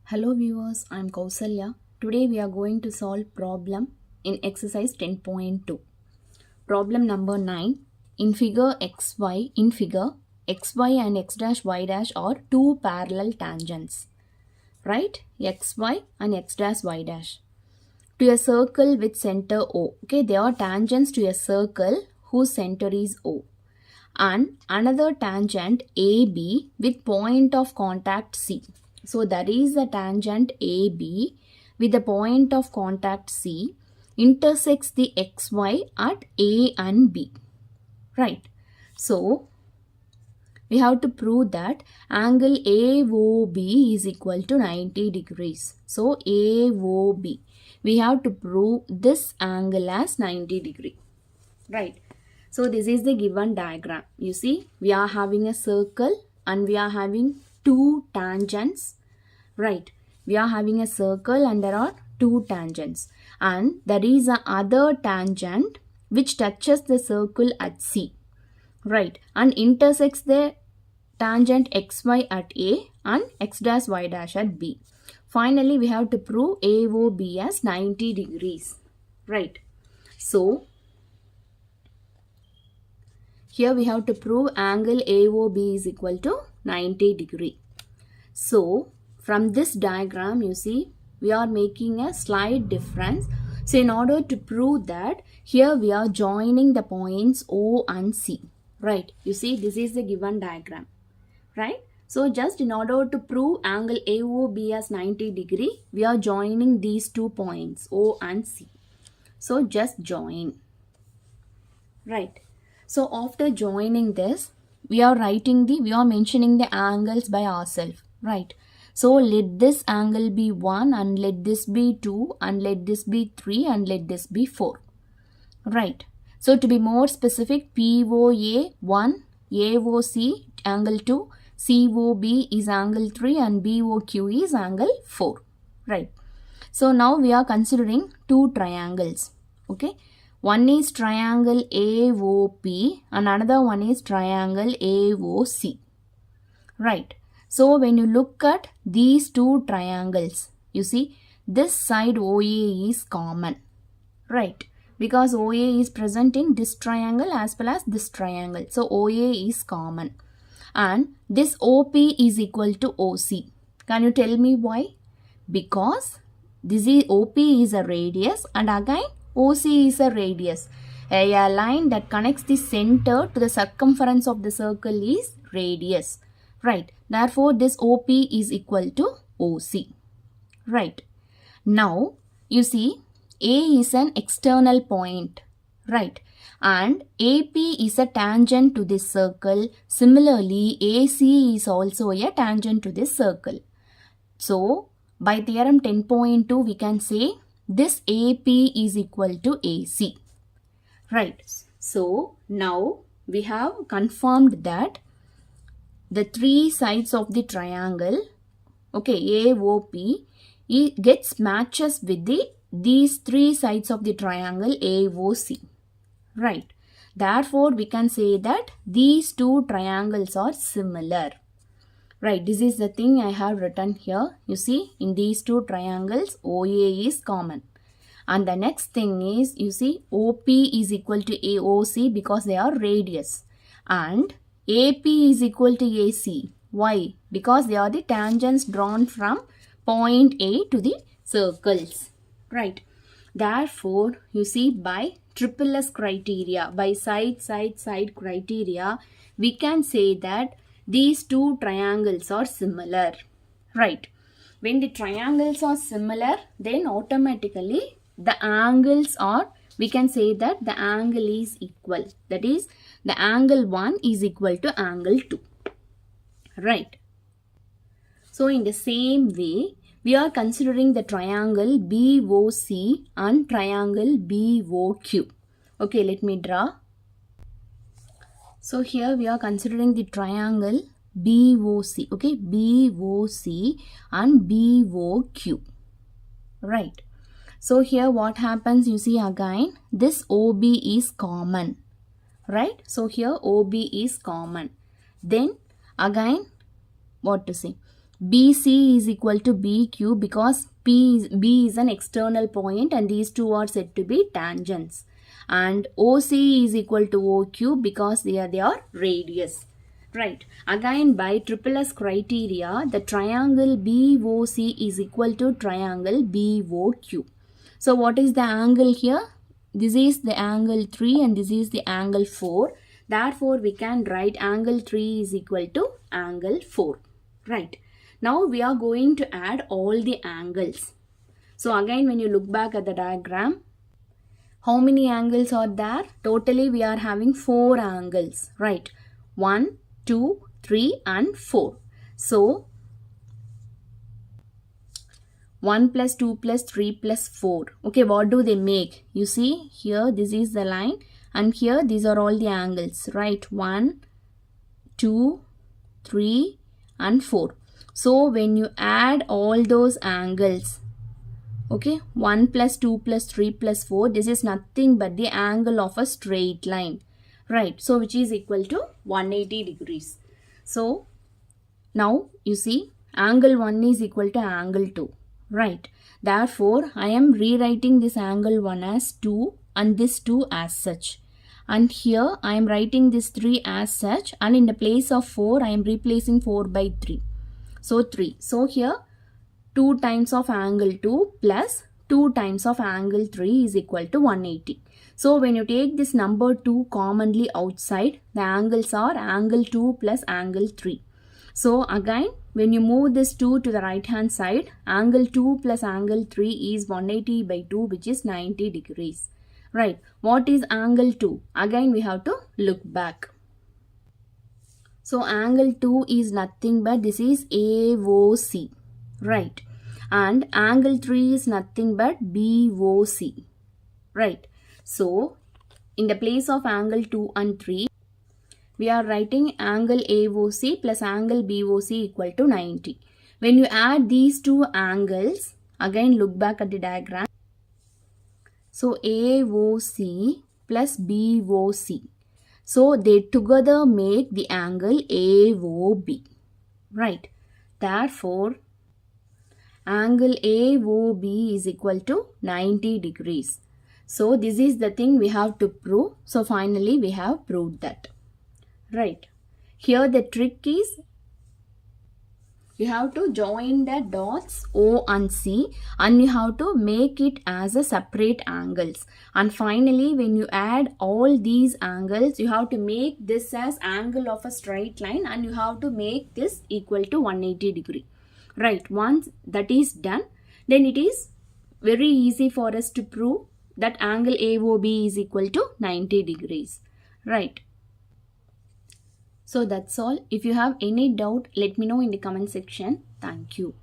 Hello viewers, I am Kausalya. Today we are going to solve problem in exercise 10.2. Problem number 9. In figure xy and x dash y dash are two parallel tangents. Right? Xy and x dash y dash. To a circle with center O. Okay, they are tangents to a circle whose center is O. And another tangent AB with point of contact C. So that is the tangent AB with the point of contact C intersects the XY at A and B. Right. So we have to prove that angle AOB is equal to 90 degrees. So AOB. We have to prove this angle as 90 degree. Right. So this is the given diagram. You see, we are having a circle and we are having two tangents. Right. We are having a circle and there are two tangents. And there is a other tangent which touches the circle at C. Right. And intersects the tangent XY at A and X dash Y dash at B. Finally, we have to prove AOB as 90 degrees. Right. So, here we have to prove angle AOB is equal to 90 degree. So, from this diagram, you see, we are making a slight difference. So, in order to prove that, here we are joining the points O and C. Right. You see, this is the given diagram. Right. So, just in order to prove angle AOB as 90 degree, we are joining these two points O and C. So, just join. Right. So after joining this, we are mentioning the angles by ourselves, right? So let this angle be 1 and let this be 2 and let this be 3 and let this be 4, right? So to be more specific, POA 1, AOC angle 2, COB is angle 3 and BOQ is angle 4, right? So now we are considering two triangles, okay? One is triangle AOP and another one is triangle AOC. Right. So when you look at these two triangles, you see this side OA is common. Right. Because OA is present in this triangle as well as this triangle. So OA is common. And this OP is equal to OC. Can you tell me why? Because this is OP is a radius and again OC is a radius. A line that connects the center to the circumference of the circle is radius. Right. Therefore, this OP is equal to OC. Right. Now, you see, A is an external point. Right. And AP is a tangent to this circle. Similarly, AC is also a tangent to this circle. So, by theorem 10.2, we can say this AP is equal to AC. Right. So, now we have confirmed that the three sides of the triangle, okay, AOP, it gets matches with these three sides of the triangle AOC. Right. Therefore, we can say that these two triangles are similar. Right, this is the thing I have written here. You see, in these two triangles, OA is common. And the next thing is, you see, OP is equal to AOC because they are radius. And AP is equal to AC. Why? Because they are the tangents drawn from point A to the circles. Right. Therefore, you see, by triple S criteria, by side criteria, we can say that these two triangles are similar. Right. When the triangles are similar, then automatically the angles are, we can say that the angle is equal. That is, the angle 1 is equal to angle 2. Right. So in the same way, we are considering the triangle BOC and triangle BOQ. Okay, let me draw. So here we are considering the triangle BOC, okay, BOC and BOQ, right. So here what happens, you see again, this OB is common, right. So here OB is common. Then again, what to say, BC is equal to BQ because B is an external point and these two are said to be tangents. And OC is equal to OQ because they are radius. Right. Again, by triple S criteria, the triangle BOC is equal to triangle BOQ. So what is the angle here? This is the angle 3 and this is the angle 4. Therefore, we can write angle 3 is equal to angle 4. Right. Now, we are going to add all the angles. So again, when you look back at the diagram, how many angles are there? Totally, we are having 4 angles. Right. 1, 2, 3 and 4. So, 1 plus 2 plus 3 plus 4. Okay, what do they make? You see here, this is the line and here these are all the angles, right? 1, 2, 3 and 4. So, when you add all those angles, okay, 1 plus 2 plus 3 plus 4, this is nothing but the angle of a straight line, right? So, which is equal to 180 degrees. So, now you see angle 1 is equal to angle 2. Right. Therefore, I am rewriting this angle 1 as 2 and this 2 as such. And here I am writing this 3 as such and in the place of 4 I am replacing 4 by 3. So 3. So here 2 times of angle 2 plus 2 times of angle 3 is equal to 180. So when you take this number 2 commonly outside, the angles are angle 2 plus angle 3. So again, when you move this 2 to the right hand side, angle 2 plus angle 3 is 180 by 2 which is 90 degrees. Right. What is angle 2? Again we have to look back. So angle 2 is nothing but this is AOC. Right. And angle 3 is nothing but BOC. Right. So in the place of angle 2 and 3, we are writing angle AOC plus angle BOC equal to 90. When you add these two angles, again look back at the diagram. So AOC plus BOC. So they together make the angle AOB. Right. Therefore, angle AOB is equal to 90 degrees. So this is the thing we have to prove. So finally we have proved that. Right. Here the trick is you have to join the dots O and C and you have to make it as a separate angles. And finally when you add all these angles, you have to make this as angle of a straight line and you have to make this equal to 180 degree. Right. Once that is done, then it is very easy for us to prove that angle AOB is equal to 90 degrees. Right. So that's all. If you have any doubt, let me know in the comment section. Thank you.